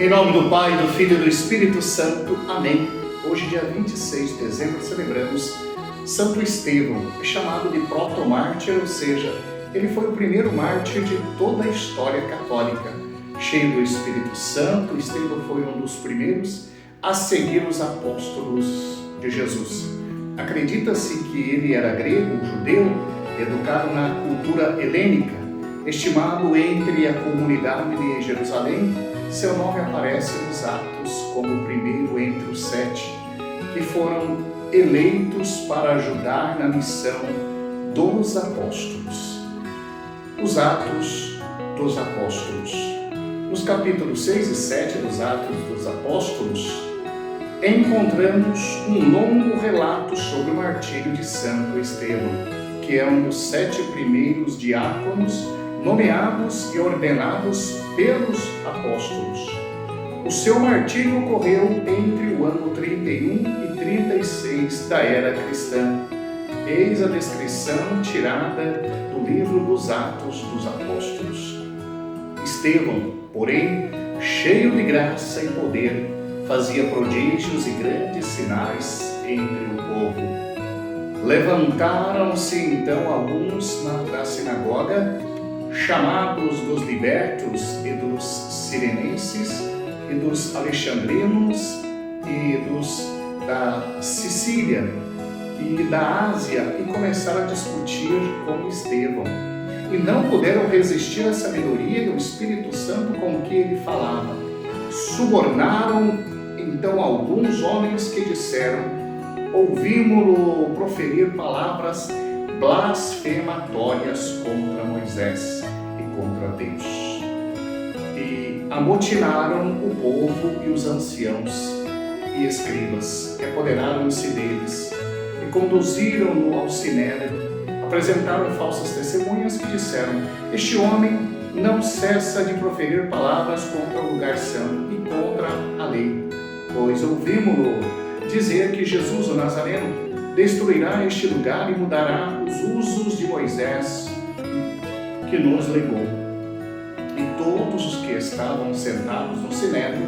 Em nome do Pai, do Filho e do Espírito Santo. Amém. Hoje, dia 26 de dezembro, celebramos Santo Estevão, chamado de protomártir, ou seja, ele foi o primeiro mártir de toda a história católica. Cheio do Espírito Santo, Estevão foi um dos primeiros a seguir os apóstolos de Jesus. Acredita-se que ele era grego, judeu, educado na cultura helênica, estimado entre a comunidade de Jerusalém. Seu nome aparece nos Atos como o primeiro entre os 7, que foram eleitos para ajudar na missão dos apóstolos. Os Atos dos Apóstolos. Nos capítulos 6 e 7 dos Atos dos Apóstolos, encontramos um longo relato sobre o martírio de Santo Estevão, que é um dos 7 primeiros diáconos nomeados e ordenados pelos apóstolos. O seu martírio ocorreu entre o ano 31 e 36 da era cristã. Eis a descrição tirada do livro dos Atos dos Apóstolos. Estevão, porém, cheio de graça e poder, fazia prodígios e grandes sinais entre o povo. Levantaram-se então alguns da sinagoga, chamados dos libertos e dos sirenenses e dos alexandrinos e dos da Sicília e da Ásia, e começaram a discutir com Estevão. E não puderam resistir à sabedoria e ao Espírito Santo com que ele falava. Subornaram então alguns homens que disseram: ouvimo-lo proferir palavras blasfematórias contra Moisés e contra Deus. E amotinaram o povo e os anciãos e escribas, que apoderaram-se deles e conduziram-no ao sinédrio. Apresentaram falsas testemunhas que disseram: este homem não cessa de proferir palavras contra o lugar santo e contra a lei, pois ouvimo-lo dizer que Jesus, o Nazareno, destruirá este lugar e mudará os usos de Moisés que nos legou. E todos os que estavam sentados no sinédrio,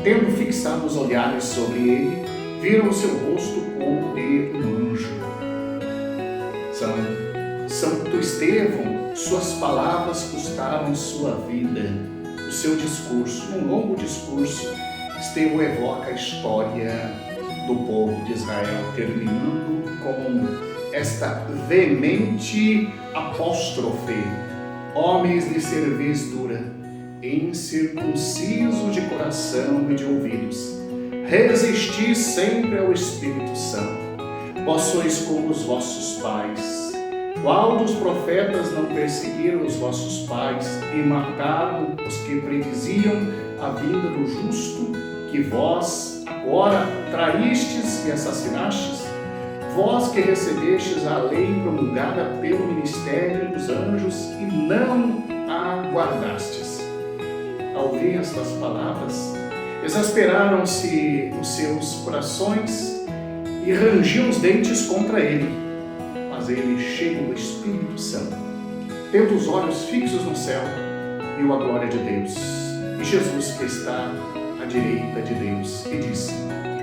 tendo fixado os olhares sobre ele, viram o seu rosto como de um anjo. Santo Estevão, suas palavras custaram sua vida. O seu discurso, um longo discurso, Estevão evoca a história do povo de Israel, terminando com esta veemente apóstrofe: homens de cerviz dura, incircuncisos de coração e de ouvidos, resisti sempre ao Espírito Santo. Vós sois como os vossos pais. Qual dos profetas não perseguiram os vossos pais e mataram os que prediziam a vinda do justo, que vós agora traístes e assassinastes? Vós que recebestes a lei promulgada pelo ministério dos anjos e não a guardastes. Ao ouvir estas palavras, exasperaram-se os seus corações e rangiam os dentes contra ele. Mas ele, cheio do Espírito Santo, tendo os olhos fixos no céu, viu a glória de Deus e Jesus que está à direita de Deus, e disse: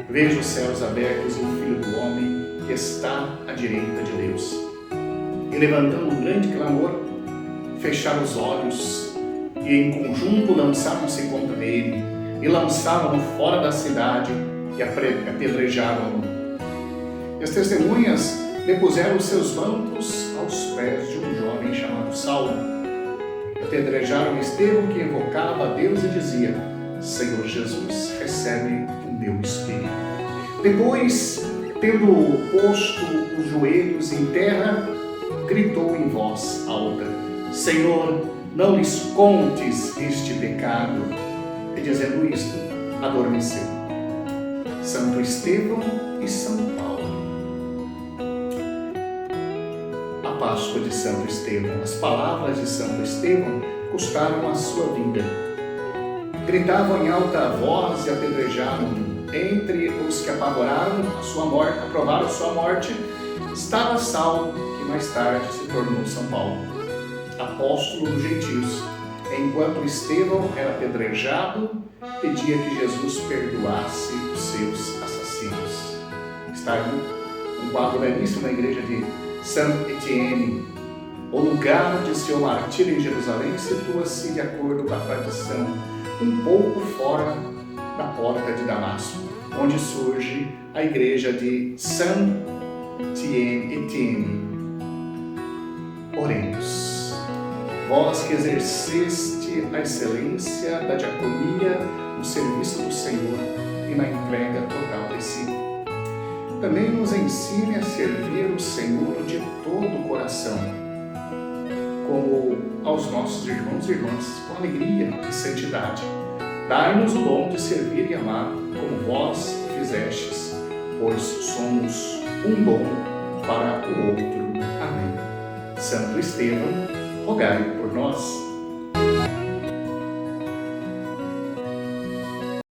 vejo os céus abertos e o Filho do Homem que está à direita de Deus. E levantando um grande clamor, fecharam os olhos e em conjunto lançaram-se contra ele e lançaram-no fora da cidade e apedrejaram-no. E as testemunhas depuseram os seus mantos aos pés de um jovem chamado Saulo. Apedrejaram Estevão, que invocava a Deus e dizia: Senhor Jesus, recebe o meu espírito. Depois, tendo posto os joelhos em terra, gritou em voz alta: Senhor, não lhes contes este pecado. E dizendo isto, adormeceu. Santo Estevão e São Paulo. A Páscoa de Santo Estevão. As palavras de Santo Estevão custaram a sua vida. Gritavam em alta voz e apedrejaram-no. Entre os que apavoraram a sua morte, aprovaram sua morte, estava Saulo, que mais tarde se tornou São Paulo, apóstolo dos gentios. enquanto Estevão era apedrejado, pedia que Jesus perdoasse os seus assassinos. Está aí um quadro belíssimo na igreja de Saint-Étienne. O lugar de seu martírio em Jerusalém situa-se, de acordo com a tradição, um pouco fora da porta de Damasco, onde surge a igreja de Saint-Étienne. Oremos. Vós que exerceste a excelência da diaconia no serviço do Senhor e na entrega total de si, também nos ensine a servir o Senhor de todo o coração, como aos nossos irmãos e irmãs, com alegria e santidade. Dai-nos o dom de servir e amar, como vós fizestes, pois somos um dom para o outro. Amém. Santo Estevão, rogai por nós.